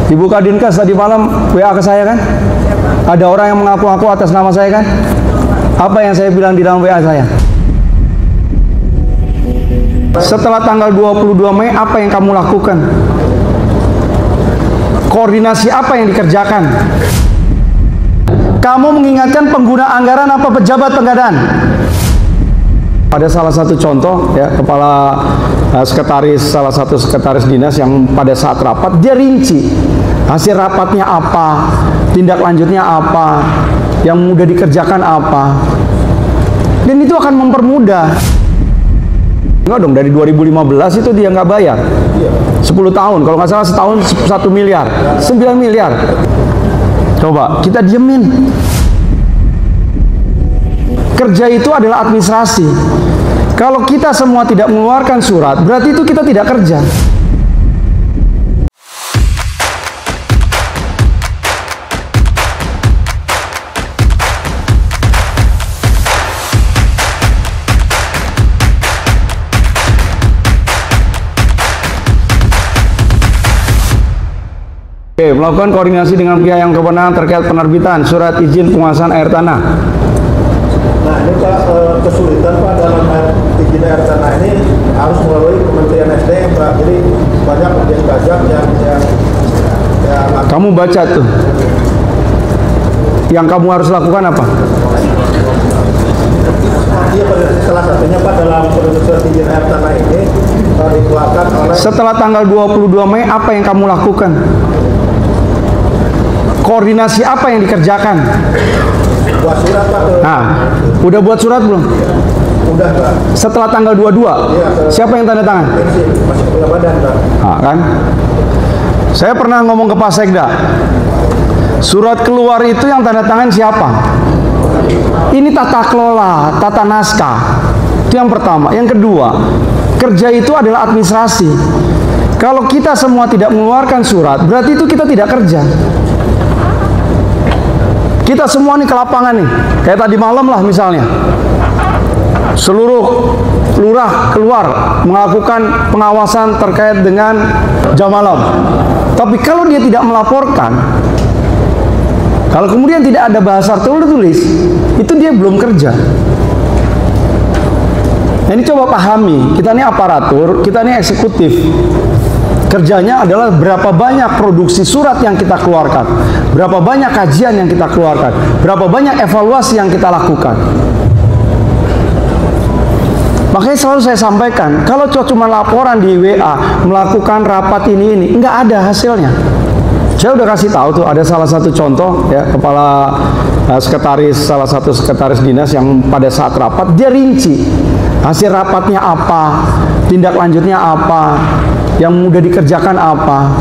Ibu Kadinkas tadi malam WA ke saya kan? Ada orang yang mengaku-ngaku atas nama saya kan? Apa yang saya bilang di dalam WA saya? Setelah tanggal 22 Mei, apa yang kamu lakukan? Koordinasi apa yang dikerjakan? Kamu mengingatkan pengguna anggaran apa pejabat pengadaan? Ada salah satu contoh ya, kepala sekretaris, salah satu sekretaris dinas yang pada saat rapat dia rinci hasil rapatnya apa, tindak lanjutnya apa, yang mudah dikerjakan apa, dan itu akan mempermudah. Enggak dong, dari 2015 itu dia nggak bayar 10 tahun, kalau nggak salah setahun 1 miliar, 9 miliar. Coba kita diemin. Kerja itu adalah administrasi. Kalau kita semua tidak mengeluarkan surat, berarti itu kita tidak kerja. Oke, melakukan koordinasi dengan pihak yang kewenangan terkait penerbitan surat izin penguasaan air tanah. Nah, ini Pak, kesulitan Pak dalam izin air tanah ini harus melalui Kementerian SDM Pak. Jadi banyak objek pajak yang kamu baca tuh. Yang kamu harus lakukan apa? Iya, salah satunya Pak dalam surat izin air tanah ini dikeluarkan oleh. Setelah tanggal 22 Mei, apa yang kamu lakukan? Koordinasi apa yang dikerjakan? Buat surat Pak. Nah, udah buat surat belum? Udah Pak. Setelah tanggal 22, iya, siapa yang tanda tangan? Masih punya badan Pak. Nah, kan? Saya pernah ngomong ke Pak Sekda, surat keluar itu yang tanda tangan siapa? Ini tata kelola, tata naskah. Itu yang pertama. Yang kedua, kerja itu adalah administrasi. Kalau kita semua tidak mengeluarkan surat, berarti itu kita tidak kerja. Kita semua nih ke lapangan nih, kayak tadi malam lah misalnya, seluruh lurah keluar melakukan pengawasan terkait dengan jam malam. Tapi kalau dia tidak melaporkan, kalau kemudian tidak ada bahasa tertulis, itu dia belum kerja. Nah, ini coba pahami, kita ini aparatur, kita ini eksekutif. Kerjanya adalah berapa banyak produksi surat yang kita keluarkan, berapa banyak kajian yang kita keluarkan, berapa banyak evaluasi yang kita lakukan. Makanya selalu saya sampaikan, kalau cuma laporan di WA, melakukan rapat ini, nggak ada hasilnya. Saya udah kasih tahu tuh, ada salah satu contoh ya, kepala sekretaris, salah satu sekretaris dinas yang pada saat rapat dia rinci hasil rapatnya apa, tindak lanjutnya apa, yang mudah dikerjakan apa,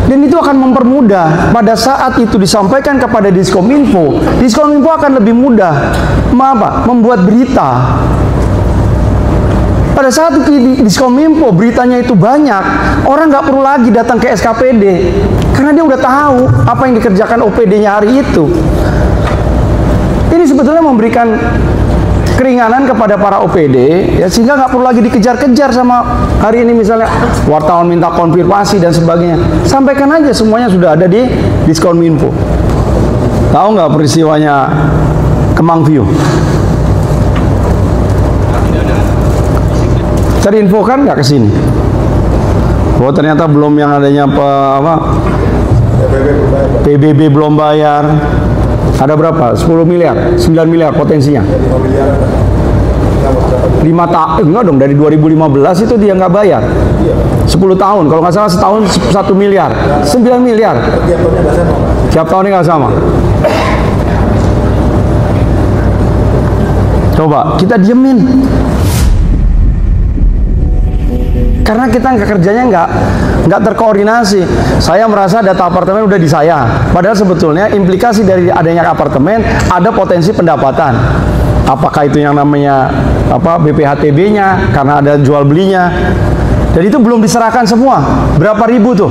dan itu akan mempermudah. Pada saat itu disampaikan kepada Diskominfo, Diskominfo akan lebih mudah membuat berita. Pada saat itu di Diskominfo beritanya itu banyak, orang nggak perlu lagi datang ke SKPD karena dia udah tahu apa yang dikerjakan OPD-nya hari itu. Ini sebetulnya memberikan keringanan kepada para OPD ya, sehingga nggak perlu lagi dikejar-kejar sama hari ini misalnya wartawan minta konfirmasi dan sebagainya. Sampaikan aja semuanya sudah ada di Diskominfo. Tahu nggak peristiwanya Kemang View? Cari info kan nggak ke sini. Oh, ternyata belum yang adanya PBB belum bayar. Ada berapa? 10 miliar, 9 miliar potensinya. 5 tahun, enggak dong, dari 2015 itu dia nggak bayar 10 tahun, kalau nggak salah setahun 1 miliar, 9 miliar. Tiap tahunnya nggak sama. Coba kita diemin, karena kita kerjanya nggak terkoordinasi. Saya merasa data apartemen udah di saya, padahal sebetulnya implikasi dari adanya apartemen ada potensi pendapatan. Apakah itu yang namanya BPHTB-nya karena ada jual belinya, dan itu belum diserahkan semua. Berapa ribu tuh,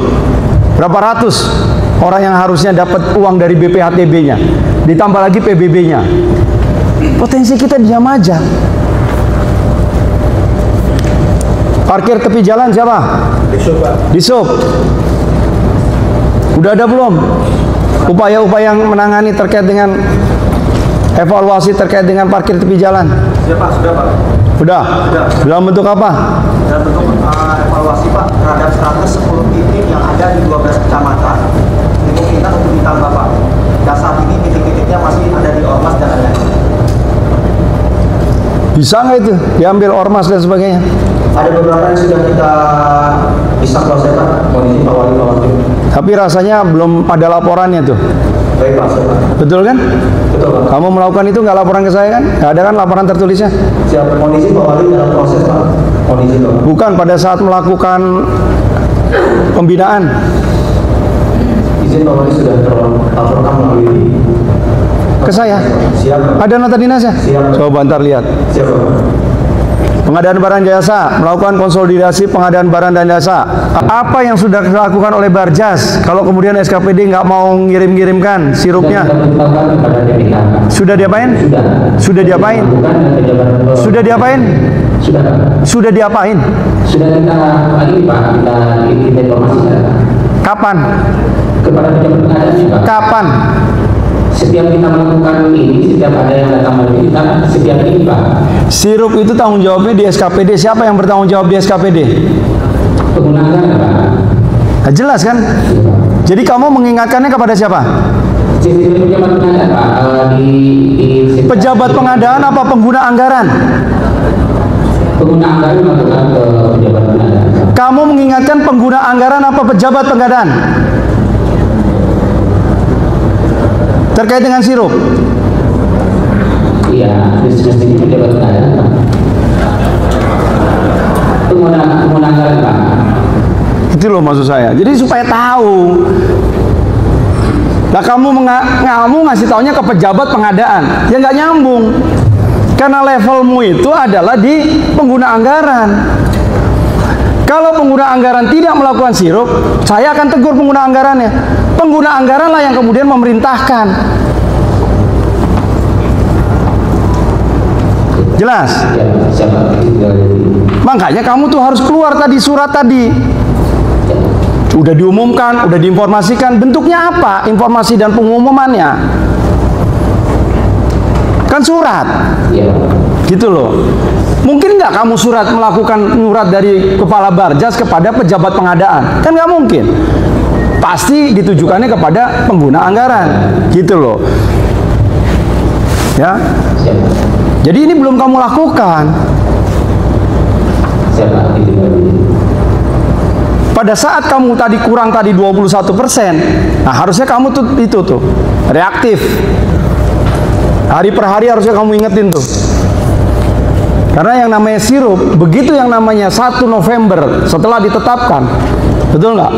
berapa ratus orang yang harusnya dapat uang dari BPHTB-nya, ditambah lagi PBB-nya. Potensi kita diam aja. Parkir tepi jalan siapa? Disub. Udah ada belum upaya-upaya yang menangani terkait dengan evaluasi terkait dengan parkir tepi jalan? Ya Pak, sudah Pak. Sudah? Dalam bentuk apa? Dalam bentuk evaluasi Pak terhadap 110 titik yang ada di 12 kecamatan. Itu kita untuk ditambah Pak. Dan saat ini titik-titiknya masih ada di Ormas dan lain-lain. Bisa nggak itu diambil ormas dan sebagainya? Ada beberapa yang sudah kita bisa proses Pak, kondisi Pak Wali Pak Wakil. Tapi rasanya belum ada laporannya tuh. Baik Pak, siap Pak. Betul kan? Betul Pak. Kamu melakukan itu nggak laporan ke saya kan? Nggak ada kan laporan tertulisnya? Siap, kondisi Pak Wali dalam proses Pak. Kondisi Pak. Bukan pada saat melakukan pembinaan. Izin Pak Wali sudah terlaporkan melalui Ke saya? Siap Pak. Ada nota dinasnya? Siap. Coba ntar lihat. Siap Pak. Pengadaan barang jasa, melakukan konsolidasi pengadaan barang dan jasa. Apa yang sudah dilakukan oleh Barjas? Kalau kemudian SKPD nggak mau ngirim-ngirimkan sirupnya, sudah diapain? Sudah diapain? Sudah diapain? Sudah diapain? Sudah kita lagi Pak, kita informasikan. Kapan? Kepada pejabat pengadaan Pak. Kapan? Setiap kita melakukan ini, setiap ada yang datang melalui kita, setiap ini Pak. Sirup itu tanggung jawabnya di SKPD. Siapa yang bertanggung jawab di SKPD? Pengguna anggaran Pak. Nah, jelas kan? Jadi kamu mengingatkannya kepada siapa? Sistem pejabat pengadaan Pak. Di Pejabat pengadaan apa pengguna anggaran? pengguna anggaran melakukan ke pejabat pengadaan. Kamu mengingatkan pengguna anggaran apa pejabat pengadaan? Terkait dengan sirup. Iya, ini pejabat pengadaan Pak. Pengguna anggaran Pak. Itu loh maksud saya. Jadi supaya tahu. Nah kamu ngasih taunya ke pejabat pengadaan, ya nggak nyambung. Karena levelmu itu adalah di pengguna anggaran. Kalau pengguna anggaran tidak melakukan sirup, saya akan tegur pengguna anggarannya. Pengguna anggaran lah yang kemudian memerintahkan. Jelas? Ya, siapa? Makanya kamu tuh harus keluar tadi surat tadi. Udah diumumkan, udah diinformasikan. Bentuknya apa? Informasi dan pengumumannya. Kan surat. Ya. Gitu loh. Mungkin nggak kamu melakukan surat dari kepala Barjas kepada pejabat pengadaan? Kan nggak mungkin. Pasti ditujukannya kepada pengguna anggaran. Gitu loh. Ya. Siapa? Jadi ini belum kamu lakukan. Siapa? Pada saat kamu tadi kurang tadi 21%, nah harusnya kamu tuh itu tuh reaktif. Hari per hari harusnya kamu ingetin tuh. Karena yang namanya sirup, begitu yang namanya 1 November setelah ditetapkan, betul nggak?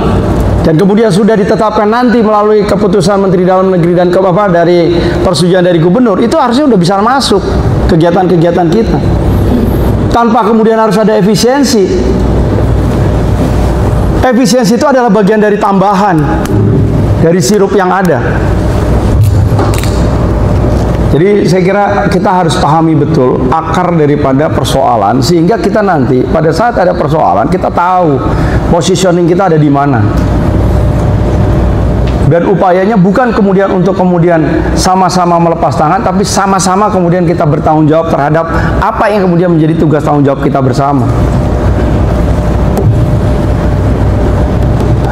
Dan kemudian sudah ditetapkan nanti melalui keputusan Menteri Dalam Negeri dan dari persetujuan dari Gubernur, itu harusnya udah bisa masuk kegiatan-kegiatan kita. Tanpa kemudian harus ada efisiensi. Efisiensi itu adalah bagian dari tambahan dari sirup yang ada. Jadi saya kira kita harus pahami betul akar daripada persoalan, sehingga kita nanti pada saat ada persoalan kita tahu positioning kita ada di mana. Dan upayanya bukan kemudian untuk kemudian sama-sama melepas tangan, tapi sama-sama kemudian kita bertanggung jawab terhadap apa yang kemudian menjadi tugas tanggung jawab kita bersama.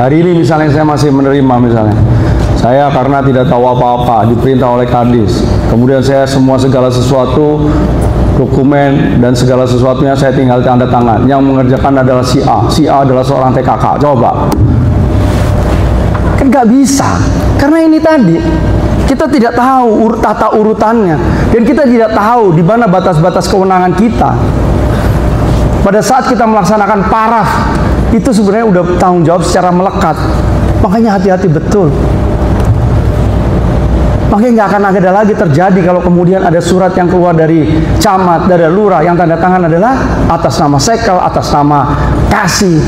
Hari ini misalnya saya masih menerima misalnya, saya karena tidak tahu apa-apa diperintah oleh Kadis, kemudian saya segala sesuatu dokumen dan segala sesuatunya saya tinggal tanda tangan. Yang mengerjakan adalah si A adalah seorang TKK. Coba, kan nggak bisa, karena ini tadi kita tidak tahu tata urutannya dan kita tidak tahu di mana batas-batas kewenangan kita. Pada saat kita melaksanakan paraf, itu sebenarnya udah tanggung jawab secara melekat. Makanya hati-hati betul. Makanya nggak akan ada lagi terjadi kalau kemudian ada surat yang keluar dari camat, dari lurah yang tanda tangan adalah atas nama Sekel, atas nama Kasih.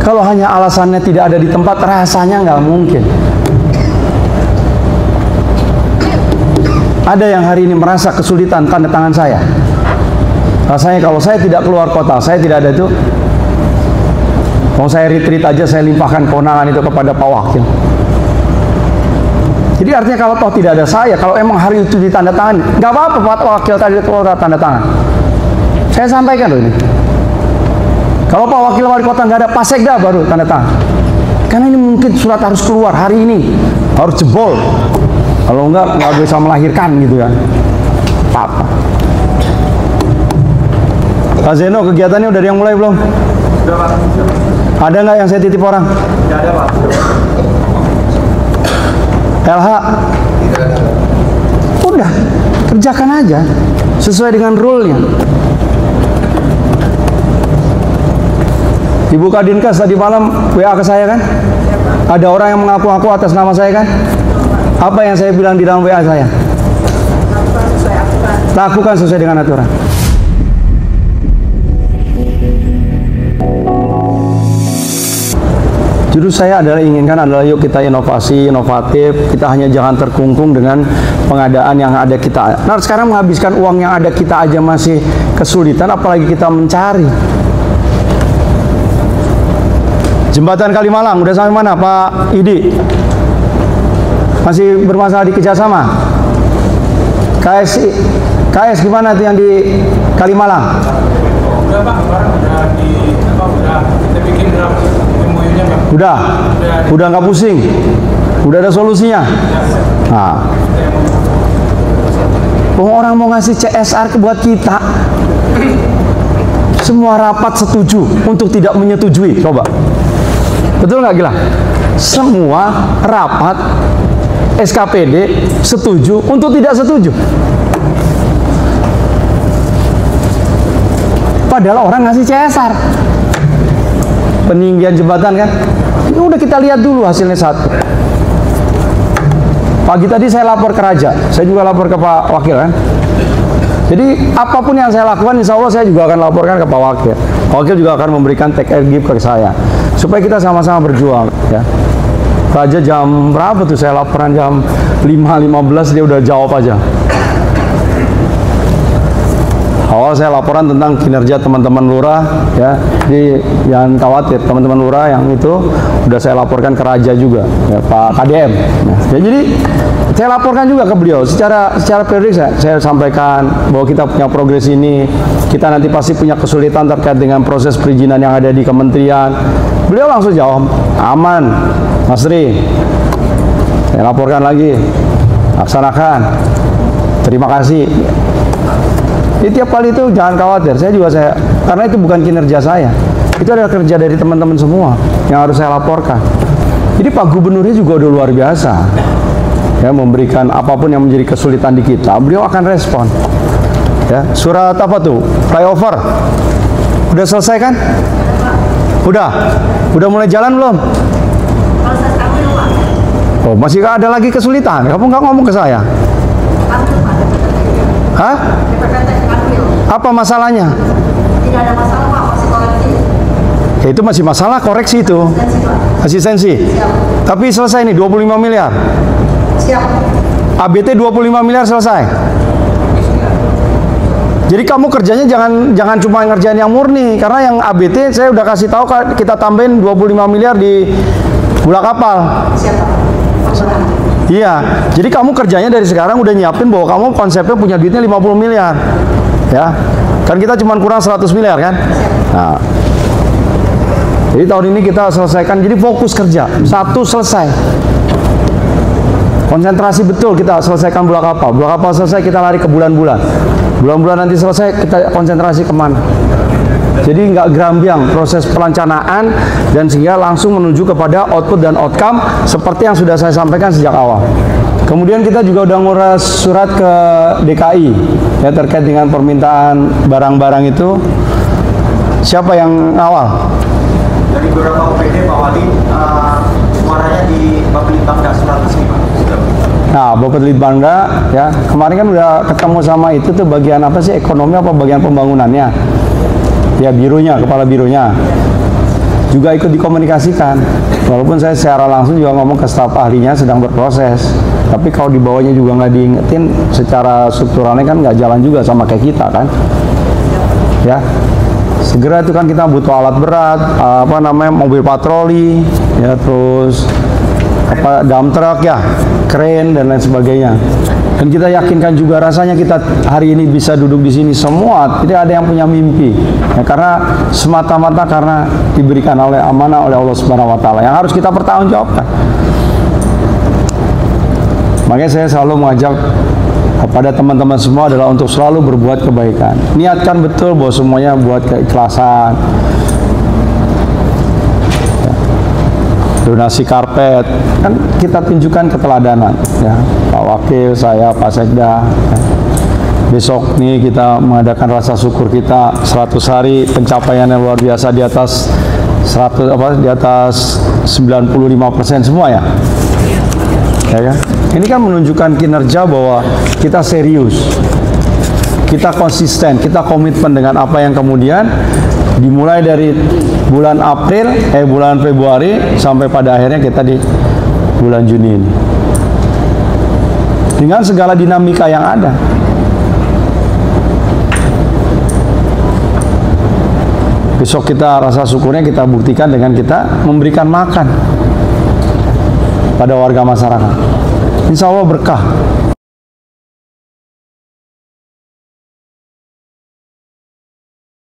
Kalau hanya alasannya tidak ada di tempat, rasanya nggak mungkin. Ada yang hari ini merasa kesulitan tanda tangan saya. Rasanya kalau saya tidak keluar kota, saya tidak ada itu. Mau saya retreat aja, saya limpahkan kewenangan itu kepada Pak Wakil. Jadi artinya kalau toh tidak ada saya, kalau emang hari itu ditandatangani, nggak apa-apa Pak Wakil tadi keluar tanda tangan. Saya sampaikan loh ini. Kalau Pak Wakil Wali Kota nggak ada, Pak Sekda baru tanda tangan. Karena ini mungkin surat harus keluar hari ini, harus jebol. Kalau nggak bisa melahirkan gitu ya. Apa? Pak Zeno, kegiatannya udah ada yang mulai belum? Sudah Pak. Ada nggak yang saya titip orang? Tidak ada Pak. LH? Udah, kerjakan aja sesuai dengan rule-nya. Ibu Kadinkes tadi malam WA ke saya kan? Ada orang yang mengaku-ngaku atas nama saya kan? Apa yang saya bilang di dalam WA saya? Lakukan sesuai dengan aturan. Judul saya adalah inginkan adalah yuk kita inovasi, inovatif, kita hanya jangan terkungkung dengan pengadaan yang ada kita. Nah sekarang menghabiskan uang yang ada kita aja masih kesulitan, apalagi kita mencari. Jembatan Kalimalang, udah sampai mana Pak Idi? Masih bermasalah di kerjasama? KS gimana tuh yang di Kalimalang? Udah Pak, kemarin udah kita bikin draft MOU-nya Pak. Udah nggak pusing, udah ada solusinya. Nah, orang mau ngasih CSR buat kita, semua rapat setuju untuk tidak menyetujui. Coba, betul nggak gila? Semua rapat SKPD setuju untuk tidak setuju. Padahal orang ngasih CSR. Peninggian jembatan kan? Ini udah kita lihat dulu hasilnya satu. Pagi tadi saya lapor ke Raja, saya juga lapor ke Pak Wakil kan. Jadi apapun yang saya lakukan, insya Allah saya juga akan laporkan ke Pak Wakil. Pak Wakil juga akan memberikan take and give ke saya, supaya kita sama-sama berjuang. Ya. Raja jam berapa tuh saya laporan jam 5.15 dia udah jawab aja. Awal saya laporan tentang kinerja teman-teman lurah, ya, jadi jangan khawatir teman-teman lurah yang itu udah saya laporkan ke Raja juga, ya, Pak KDM. Nah, ya, jadi saya laporkan juga ke beliau secara periodik saya sampaikan bahwa kita punya progres ini, kita nanti pasti punya kesulitan terkait dengan proses perizinan yang ada di kementerian. Beliau langsung jawab, aman, Mas Ri. Saya laporkan lagi, laksanakan. Terima kasih. Jadi tiap kali itu jangan khawatir, karena itu bukan kinerja saya, itu adalah kerja dari teman-teman semua yang harus saya laporkan. Jadi Pak Gubernurnya juga udah luar biasa, ya, memberikan apapun yang menjadi kesulitan di kita, beliau akan respon. Ya, surat apa tuh? Flyover, udah selesai kan? Udah mulai jalan belum? Oh, masih ada lagi kesulitan? Kamu nggak ngomong ke saya? Hah? Apa masalahnya? Tidak ada masalah Pak, masih koreksi. Ya, itu masih masalah koreksi itu. Asistensi. Tapi selesai nih 25 miliar. Siap. ABT 25 miliar selesai. Jadi kamu kerjanya jangan cuma ngerjain yang murni, karena yang ABT saya udah kasih tahu kita tambahin 25 miliar di bola kapal. Siap Pak. Iya, jadi kamu kerjanya dari sekarang udah nyiapin bahwa kamu konsepnya punya duitnya 50 miliar. Ya, kan kita cuma kurang 100 miliar kan? Nah, jadi tahun ini kita selesaikan, jadi fokus kerja. Satu selesai. Konsentrasi betul kita selesaikan bola kapal. Bola kapal selesai kita lari ke bulan-bulan. Bulan-bulan nanti selesai kita konsentrasi kemana? Jadi nggak gerambiang proses perencanaan dan sehingga langsung menuju kepada output dan outcome seperti yang sudah saya sampaikan sejak awal. Kemudian kita juga udah ngurus surat ke DKI ya terkait dengan permintaan barang-barang itu. Siapa yang ngawal? Dari beberapa OPD Pak Wali, suaranya di Bapelitbangda 100 nih Pak. Nah, Bapelitbangda ya kemarin kan udah ketemu sama itu tuh bagian apa sih, ekonomi apa bagian pembangunannya? Ya birunya, kepala birunya juga ikut dikomunikasikan. Walaupun saya secara langsung juga ngomong ke staf ahlinya sedang berproses. Tapi kalau di bawahnya juga nggak diingetin, secara strukturalnya kan nggak jalan juga sama kayak kita kan. Ya, Segera itu kan kita butuh alat berat, apa namanya, mobil patroli, ya, terus apa, dump truck ya, crane dan lain sebagainya. Dan kita yakinkan juga rasanya kita hari ini bisa duduk di sini semua tidak ada yang punya mimpi, ya, karena semata-mata karena diberikan oleh amanah oleh Allah Subhanahu Wa Taala yang harus kita pertanggungjawabkan. Makanya saya selalu mengajak kepada teman-teman semua adalah untuk selalu berbuat kebaikan. Niatkan betul bahwa semuanya buat keikhlasan. Donasi karpet, kan kita tunjukkan keteladanan, ya, Pak Wakil, saya, Pak Sekda, ya. Besok nih kita mengadakan rasa syukur kita 100 hari pencapaian yang luar biasa di atas 100 apa di atas 95% semua ya. Ya kan? Ini kan menunjukkan kinerja bahwa kita serius. Kita konsisten, kita komitmen dengan apa yang kemudian dimulai dari bulan bulan Februari sampai pada akhirnya kita di bulan Juni ini. Dengan segala dinamika yang ada. Besok kita rasa syukurnya kita buktikan dengan kita memberikan makan pada warga masyarakat. Insya Allah berkah.